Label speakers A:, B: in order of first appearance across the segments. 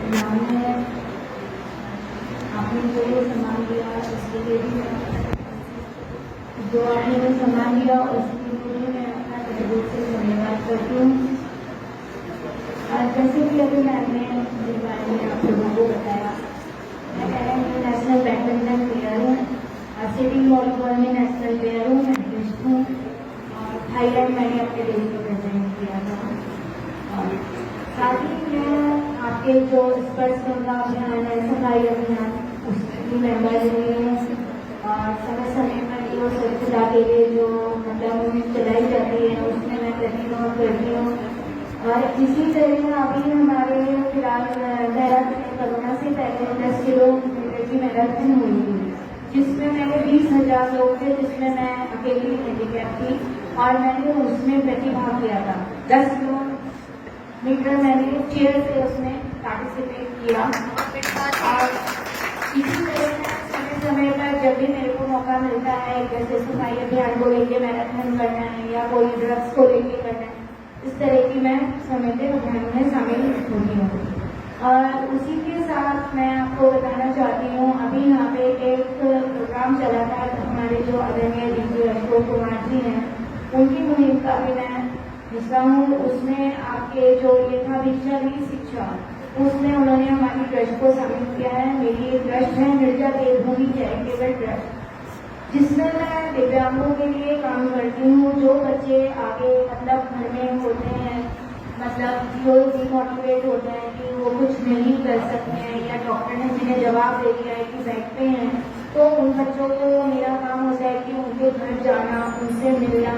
A: नाम है, आपने जो सामान दिया उसके लिए भी जो आपने जो सामान दिया उसके लिए भी मैं अपना तहे से धन्यवाद करती हूँ। और जैसे कि अभी मैंने अपने बारे में आप लोगों को बताया, मैं पहले इंटरनेशनल बैडमिंटन प्लेयर हूँ, सिटी वॉलीबॉल में नेशनल प्लेयर हूँ, मेडलिस्ट हूँ और थाईलैंड मैंने अपने देश को प्रेजेंट किया था। और साथ ही मैं आपके जो स्पर्श गंगा अभियान है, सफाई अभियान, उसकी मेंबर रही हूँ और समय समय पर जो स्वच्छता के लिए जो मतलब चलाई जाती है उसमें मैं प्रतिभाग करती हूँ। और इसी तरह अभी हमारे फिलहाल देहरादून में कोरोना से पहले 10 किलोमीटर की मैराथन हुई थी, जिसमें मैंने 20,000 लोग थे, जिसमें मैं अकेली हैंडीकैप थी और मैंने उसमें प्रतिभाग किया था। 10 किलोमीटर मैंने चेयर से उसमें पार्टिसिपेट किया। और इसी तरह समय समय पर जब भी मेरे को मौका मिलता है, जैसे सफाई अभियान को लेके मैराथन करना है या कोई ड्रग्स को लेके करना है, इस तरह की मैं समय अभियान में शामिल होती हूँ। और उसी के साथ मैं आपको बताना चाहती हूँ, अभी यहाँ पे एक प्रोग्राम चला था, हमारे जो आदरणीय डीजी अशोक कुमार जी हैं, उनकी मुहिम का भी मैं हिस्सा हूँ। उसमें आपके जो ये था भिक्षा की शिक्षा, उसमें उन्होंने हमारी ट्रस्ट को शामिल किया है। मेरी एक ट्रस्ट है मिर्जा देवभूमि चैरिटेबल ट्रस्ट, जिसमें मैं दिव्यांगों के लिए काम करती हूँ। जो बच्चे आगे मतलब घर में होते हैं, मतलब जो डिमोटिवेट होते हैं कि वो कुछ नहीं कर सकते हैं या डॉक्टर ने जिन्हें जवाब दे दिया है कि बेड पे हैं, तो उन बच्चों को मेरा काम होता है कि उनके घर जाना, उनसे मिलना,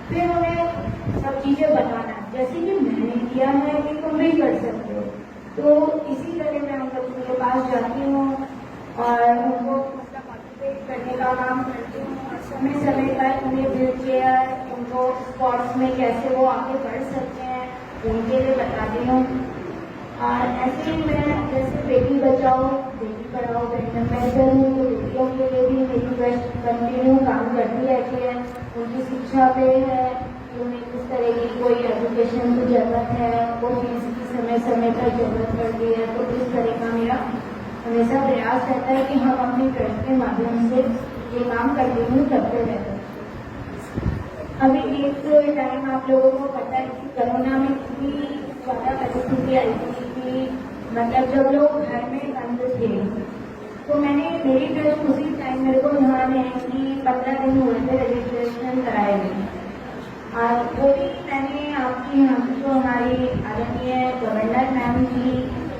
A: फिर उन्हें सब चीज़ें बताना, जैसे कि मैंने किया है कि तुम भी कर सकते हो। तो इसी तरह मैं उन बच्चों के पास जाती हूँ और उनको मतलब मोटिवेट करने का काम करती हूँ और समय समय पर उन्हें व्हील चेयर, उनको स्पोर्ट्स में कैसे वो आगे बढ़ सकते हैं उनके लिए बताती हूँ। और ऐसे ही मैं जैसे बेटी बचाओ बेटी पढ़ाओ बेटी एम्बेसडर हूँ, तो बेटियों के लिए भी मेरी ट्रस्ट कंटिन्यू काम करती रहती है। उनकी शिक्षा पे है कि उन्हें किस तरह की कोई एजुकेशन की जरूरत है, वो फीस की समय समय पर जरूरत पड़ती है, तो इस तरह का मेरा हमेशा प्रयास रहता है कि हम अपने ट्रस्ट के माध्यम से ये काम कंटिन्यू करते रहते हैं। अभी एक टाइम आप लोगों को पता है कि कोरोना में कितनी ज़्यादा परिस्थिति आई थी कि मतलब जब लोग घर में बंद थे, तो मेरी ट्रस्ट उसी टाइम मेरे को ध्यान है कि 15 दिन हुए थे रजिस्ट्रेशन कराए गए। और वो भी मैंने आपकी यहाँ की जो हमारी आदरणीय गवर्नर मैम थी,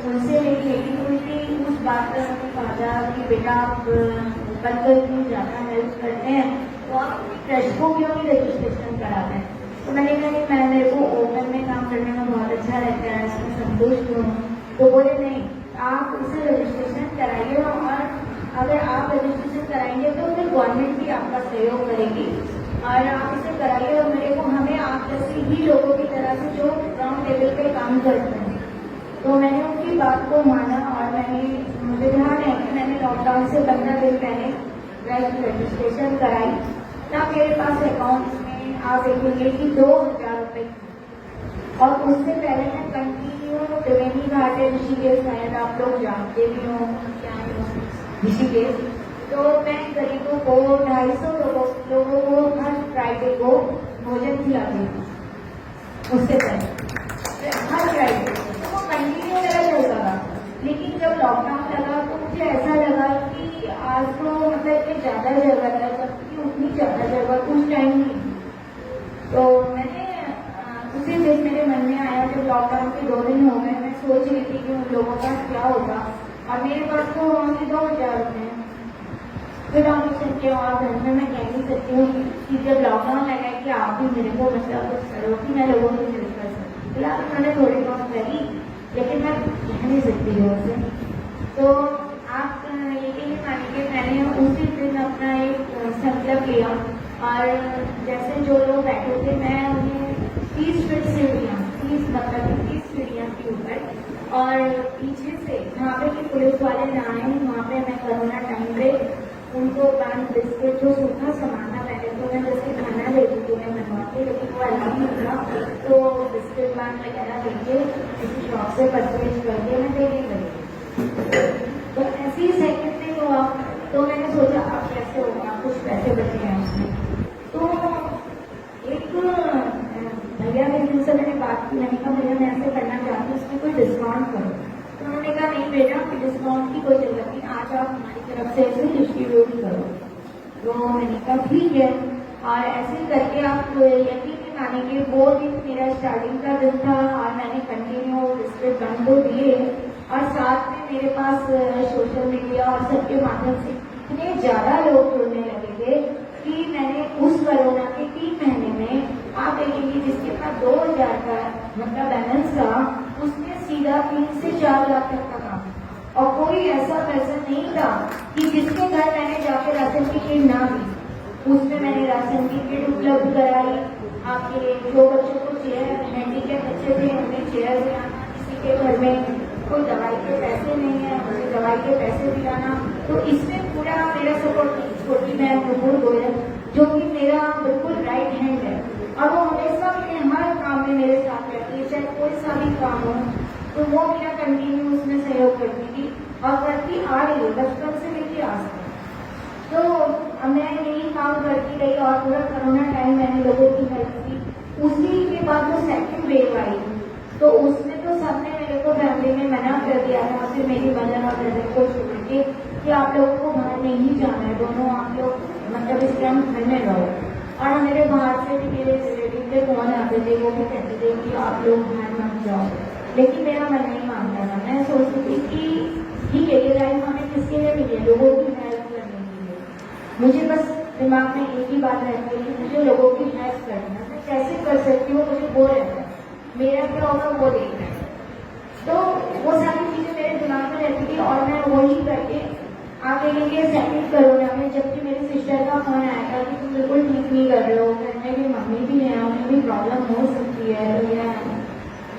A: उनसे मेरी मीटिंग हुई थी। उस बात पर हमने कहा था कि बेटा आप बनकर क्यों ज़्यादा हेल्प करते हैं, तो आप ट्रस्ट को क्यों नहीं रजिस्ट्रेशन कराते हैं। तो मैंने कहा कि मैं मेरे को ओपन में काम करने में बहुत अच्छा रहता है, इसमें संतुष्ट हूँ। तो बोले नहीं, आप इसे रजिस्ट्रेशन कराइए और अगर आप रजिस्ट्रेशन कराएंगे तो फिर गवर्नमेंट भी आपका सहयोग करेगी और आप इसे कराइए। और मेरे को हमें आप जैसे ही लोगों की तरह से जो ग्राउंड लेवल पे काम करते हैं, तो मैंने उनकी बात को माना और मुझे ध्यान है कि मैंने लॉकडाउन से 15 दिन पहले रजिस्ट्रेशन कराई। तब मेरे पास अकाउंट में आप देखेंगे कि 2,000 रुपये, और उससे पहले मैं कंटिन्यू त्रिवेणी घाट है ऋषिकेश, शायद आप लोग जानते भी हो क्या है ऋषिकेश, तो मैं गरीबों को 250 लोगों को हर फ्राइडे को भोजन खिलाती हूँ। उससे पहले हर फ्राइडे तो वो कंटिन्यू मेरा चलता था, लेकिन जब लॉकडाउन लगा तो मुझे ऐसा लगा कि आज तो मतलब इतनी ज़्यादा जरूरत है, जबकि उतनी ज़्यादा जरूरत उस टाइम नहीं। तो मैंने उसी दिन मेरे मन में आया, जब लॉकडाउन के 2 दिन हो गए, मैं सोच रही थी कि उन लोगों का क्या होगा, और मेरे पास तो होंगे 2,000 रुपये। फिर आप सकते हो, और घर में मैं कह नहीं सकती हूँ कि जब लॉकडाउन लगा कि आप भी मेरे को मतलब कुछ करो कि मैं लोगों की हेल्प कर सकती। फिलहाल उन्होंने थोड़ी बहुत करी, लेकिन मैं कह नहीं सकती हूँ उसे। तो आप यकीन मानिए मैंने उसी दिन अपना एक संकल्प लिया, और जैसे जो लोग बैठे थे मैं उन्हें 30 फीट सीढ़ियाँ, 30 सीढ़ियाँ के ऊपर, और पीछे से जहाँ पे कि पुलिस वाले ना आए, वहाँ पे मैं कोरोना टाइम पे उनको पान बिस्किट जो सूखा सामान था, पहले तो मैं जैसे खाना लेती थी मैं बनवाती, लेकिन वो अलग नहीं था, तो बिस्किट पान वगैरह लेके किसी शॉप से परचेज करके मैं देने लगी। डिस्काउंट करो। तो उन्होंने कहा नहीं बेटा कि डिस्काउंट की कोई जरूरत नहीं, आज आप हमारी तरफ से इसे डिस्ट्रीब्यूट करो। तो मैंने कहा ठीक है, और ऐसे करके आप यकीन नहीं मानेंगे, वो दिन मेरा स्टार्टिंग का दिन था और मैंने कंटिन्यू इसके फंड को दिए, और साथ में मेरे पास सोशल मीडिया और सबके माध्यम से इतने ज्यादा लोग जुड़ने लगे थे कि मैंने उस कोरोना के 3 महीने में आप देखेंगे जिसके पास 2000 का मतलब बैलेंस था, उसने सीधा 3 से 4 लाख तक का काम, और कोई ऐसा पर्सन नहीं था कि जिसके घर मैंने जाकर राशन की किट ना दी। उसमें मैंने राशन की किट उपलब्ध कराई, आपके जो बच्चों को चेयर, हैंडीकैप बच्चे थे उन्हें चेयर दिलाना, किसी के घर में कोई दवाई के पैसे नहीं है उन्हें दवाई के पैसे दिलाना। तो इसमें पूरा मेरा सपोर्ट छोटी बहन नुपुर गोयल जो कि मेरा बिल्कुल राइट हैंड है, और वो हमेशा मेरे हर काम में मेरे साथ रहती है, चाहे कोई सा भी काम हो तो वो मेरा कंटिन्यू उसमें सहयोग करती थी और करती आ रही है बचपन से लेके आज तक। तो मैं यही काम करती रही और पूरा कोरोना टाइम मैंने लोगों की हेल्प की। उसी के बाद जो सेकंड वेव आई तो उसमें तो सबने मेरे को फैमिली में मना कर दिया था, फिर मेरी मदर और ब्रदर को छोड़ के कि आप लोगों को बाहर नहीं जाना है, दोनों आप लोग मतलब इस टाइम घर में रहो। और मेरे बाहर से भी मेरे रिलेटिव के फोन आते थे, वो भी कहते थे कि आप लोग बाहर मत जाओ, लेकिन मेरा मन नहीं मानता था। मैं सोचती थी कि ठीक है ये लाइफ हमें किसके लिए मिली है, लोगों की हेल्प करने के लिए। मुझे बस दिमाग में एक ही बात रहती है कि मुझे लोगों की हेल्प करनी है, मैं कैसे कर सकती हूँ मुझे वो रहता है, मेरा क्या होगा वो देखना है। तो वो सारी चीजें मेरे दिमाग में रहती थी और मैं वही करके आगे लेके सेकंड कोरोना में जबकि मेरी सिस्टर का फोन आया था कि तुम बिल्कुल ठीक नहीं कर रहे हो, घर में भी मम्मी भी है, उन्हें भी प्रॉब्लम हो सकती है,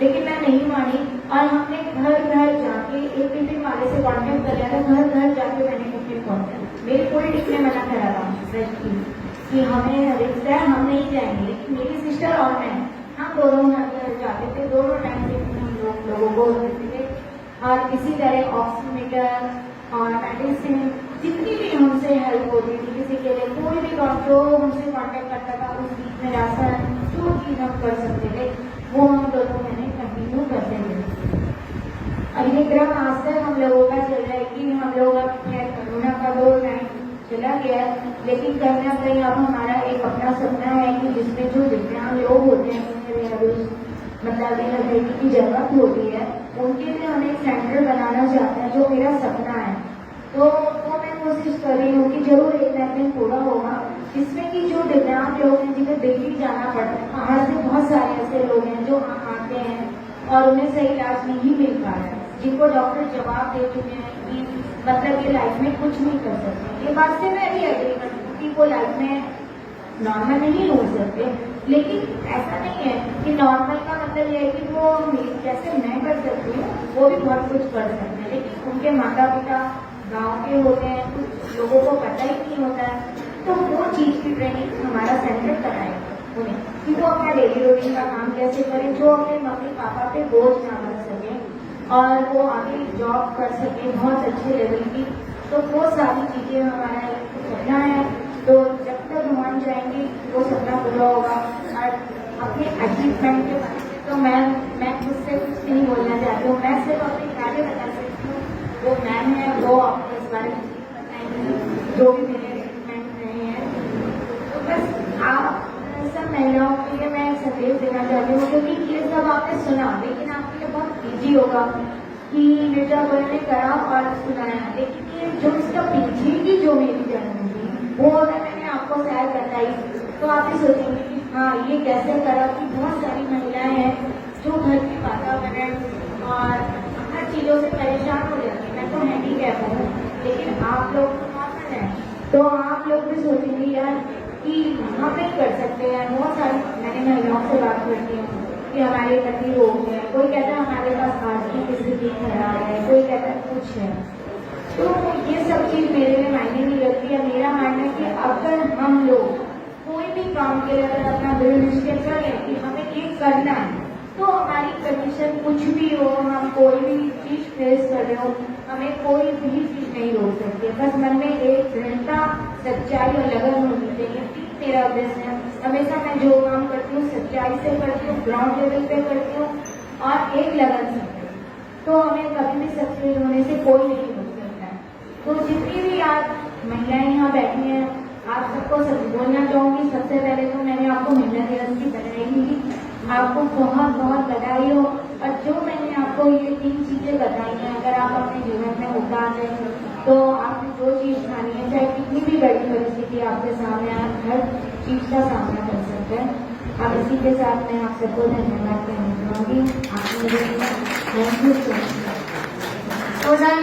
A: लेकिन मैं नहीं मानी और हमने घर घर जाके एक टिफिन वाले से कॉन्टेक्ट कर लिया था, घर घर जाके मैंने टिफिन पहुंचा। मेरी पूरी टीम ने मना करा था कि हमें रिस्क है हम नहीं जाएंगे, लेकिन मेरी सिस्टर और मैं हम दोनों घर जाते थे, दोनों टाइम टिफिन हम लोगों को देते थे और किसी तरह ऑक्सीमीटर और मेडिसिन जितनी भी हमसे हेल्प होती थी, किसी के लिए कोई भी डॉक्टर हमसे कॉन्टेक्ट करता था उस बीच में राशन जो चीज हम कर सकते थे वो हम दोनों महीने कंटिन्यू करते थे। और ये क्रम आज तक हम लोगों का चल रहा है कि हम लोग अब खैर कोरोना का दौर टाइम चला गया, लेकिन कहीं ना कहीं अब हमारा एक अपना सपना है कि जिसमें जो दिव्यांग लोग होते हैं मतलब रिहेबिलिटी की जरूरत होती है उनके लिए हम एक सेंटर बनाना चाहते हैं, जो मेरा सपना है। तो मैं कोशिश कर रही हूँ कि जरूर एक ना दिन पूरा होगा, जिसमें कि जो दिव्यांग लोग हैं जिन्हें दिल्ली जाना पड़ता है, बाहर से बहुत सारे ऐसे लोग हैं जो आते हैं और उन्हें सही इलाज नहीं मिल पा रहा है, जिनको डॉक्टर जवाब दे चुके हैं कि मतलब ये लाइफ में कुछ नहीं कर सकते। ये बात से मैं भी एग्री करती हूँ कि वो लाइफ में नॉर्मल नहीं हो सकते, लेकिन ऐसा नहीं है कि नॉर्मल का मतलब ये है कि वो जैसे मैं कर सकती हूँ वो भी बहुत कुछ कर सकते हैं, लेकिन उनके माता पिता गांव के होते हैं, कुछ लोगों को पता ही नहीं होता है, तो वो चीज की ट्रेनिंग हमारा सेंटर कराएगा उन्हें कि वो अपना डेली रूटीन का काम कैसे करें, जो अपने मम्मी पापा पे बोझ ना बन सके और वो आगे जॉब कर सके बहुत अच्छे लेवल की। तो वो सारी चीजें हमारा एक सपना है, तो जब तक मान जाएंगे वो सपना पूरा होगा। और अपने अचीवमेंट के बारे में तो मैं खुद से कुछ नहीं बोलना चाहती हूँ, मैं सिर्फ अपने कार्य बता सकती हूँ, वो मैम है वो आपको इस बारे में बताएंगे जो भी मेरे अचीवमेंट रहे हैं। तो बस आप सब महिलाओं के लिए मैं संदेश देना चाहती हूँ, क्योंकि ये सब आपने सुना लेकिन आपके लिए बहुत ईजी होगा कि मिर्जा गोयल ने करा और सुनाया, लेकिन ये जो इसका पीछे की जो मेरी जर्नी थी वो अगर मैंने आपको शेयर बताई तो आप भी सोचेंगे कि हाँ ये कैसे करा, कि बहुत सारी महिलाएं हैं जो घर के वातावरण और हर चीजों से परेशान हो जाती है। मैं तो हैंडीकैप हूँ लेकिन आप लोग तो नॉर्मल हैं, तो आप लोग भी सोचेंगे यार कि हम नहीं कर सकते हैं। बहुत सारी मैंने महिलाओं से बात करती हूँ कि हमारे पति रोग है, कोई कहता है हमारे पास आर्थिक स्थिति खराब है, कोई कहता है कुछ है। तो ये सब चीज मेरे लिए मायने नहीं रखती है। मेरा मानना है कि अगर हम लोग कोई भी काम के लिए अगर अपना दृढ़ निश्चय करें कि हमें ये करना है, तो हमारी कंडीशन कुछ भी हो, हम कोई भी चीज फेस कर रहे हो, हमें कोई भी चीज नहीं रोक सकती। बस मन में एक दृढ़ता, सच्चाई और लगन होनी चाहिए। मेरा उद्देश्य है, हमेशा मैं जो काम करती हूँ सच्चाई से करती हूँ, ग्राउंड लेवल पे करती हूँ और एक लगन से। तो हमें कभी भी सक्सेस होने से कोई नहीं रोक सकता है। तो जितनी भी आप महिलाएं यहाँ बैठी हैं, आप सबको बोलना चाहूंगी, सबसे पहले तो मैंने आपको महिला दिवस की बधाई दी, आपको बहुत बहुत बधाई हो। और जो मैंने आपको ये 3 चीजें बताई हैं, अगर आप अपने जीवन में उतार लें तो आपने जो चीज खानी है, चाहे कितनी भी बड़ी परिस्थिति आपके सामने आए, हर चीज का सामना कर सकते हैं। अब इसी के साथ मैं आप सबको धन्यवाद कहना चाहूंगी। आपने मुझे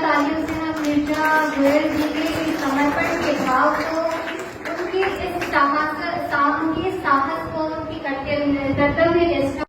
B: तालियों से हम मिर्जा गोयल जी के इस समर्पण के भाव को, उनकी इस साहस को, उनकी कर्तव्य